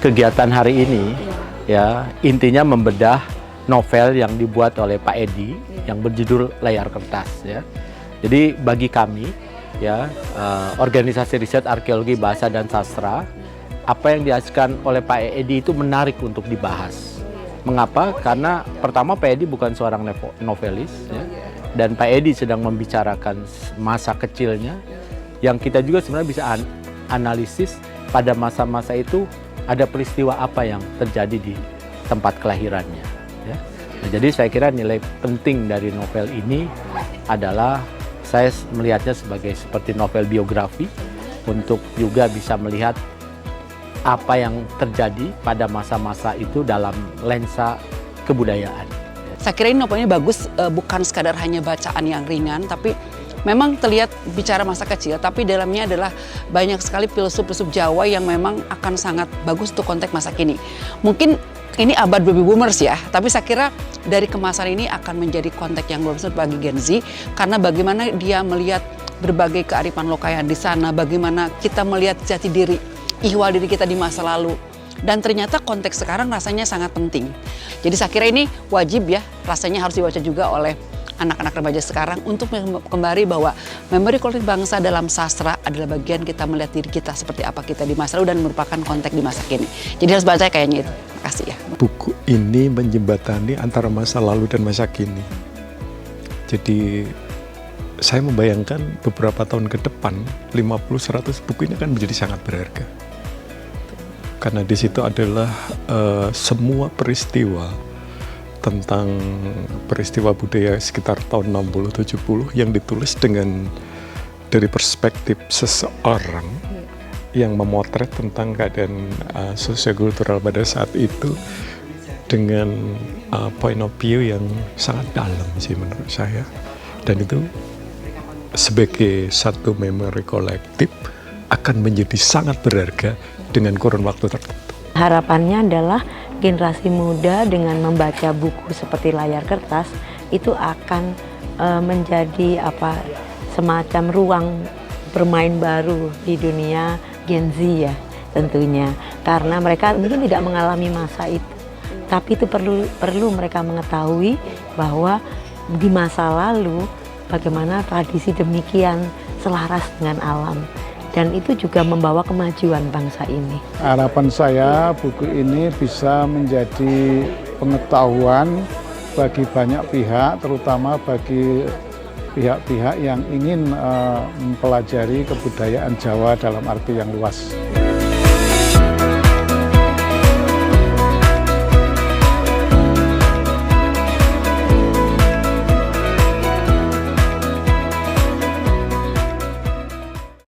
kegiatan hari ini ya intinya membedah novel yang dibuat oleh Pak Edi yang berjudul Layar Kertas ya. Jadi bagi kami ya organisasi riset arkeologi bahasa dan sastra, apa yang dihasilkan oleh Pak Edi itu menarik untuk dibahas. Mengapa? Karena pertama Pak Edi bukan seorang novelis ya, dan Pak Edi sedang membicarakan masa kecilnya yang kita juga sebenarnya bisa analisis pada masa-masa itu ada peristiwa apa yang terjadi di tempat kelahirannya ya. Nah, jadi saya kira nilai penting dari novel ini adalah saya melihatnya sebagai seperti novel biografi untuk juga bisa melihat apa yang terjadi pada masa-masa itu dalam lensa kebudayaan. Saya kira ini novelnya bagus, bukan sekadar hanya bacaan yang ringan, tapi memang terlihat bicara masa kecil, tapi dalamnya adalah banyak sekali filsuf-filsuf Jawa yang memang akan sangat bagus untuk konteks masa kini. Mungkin ini abad baby boomers ya, tapi saya kira dari kemasan ini akan menjadi konteks yang bagus bagi Gen Z, karena bagaimana dia melihat berbagai kearifan lokal yang di sana, bagaimana kita melihat jati diri, ihwal diri kita di masa lalu. Dan ternyata konteks sekarang rasanya sangat penting. Jadi saya kira ini wajib ya, rasanya harus dibaca juga oleh anak-anak remaja sekarang untuk kembali bahwa memori kolektif bangsa dalam sastra adalah bagian kita melihat diri kita seperti apa kita di masa lalu dan merupakan konteks di masa kini. Jadi harus baca kayaknya itu. Terima kasih ya. Buku ini menjembatani antara masa lalu dan masa kini. Jadi saya membayangkan beberapa tahun ke depan 50-100 buku ini akan menjadi sangat berharga. Karena di situ adalah semua peristiwa tentang peristiwa budaya sekitar tahun 60-70 yang ditulis dari perspektif seseorang yang memotret tentang keadaan sosiokultural pada saat itu dengan point of view yang sangat dalam sih menurut saya. Dan itu sebagai satu memori kolektif akan menjadi sangat berharga dengan kurun waktu tertentu. Harapannya adalah generasi muda dengan membaca buku seperti Layar Kertas itu akan menjadi semacam ruang bermain baru di dunia Gen Z ya tentunya, karena mereka mungkin tidak mengalami masa itu, tapi itu perlu mereka mengetahui bahwa di masa lalu bagaimana tradisi demikian selaras dengan alam. Dan itu juga membawa kemajuan bangsa ini. Harapan saya buku ini bisa menjadi pengetahuan bagi banyak pihak, terutama bagi pihak-pihak yang ingin mempelajari kebudayaan Jawa dalam arti yang luas.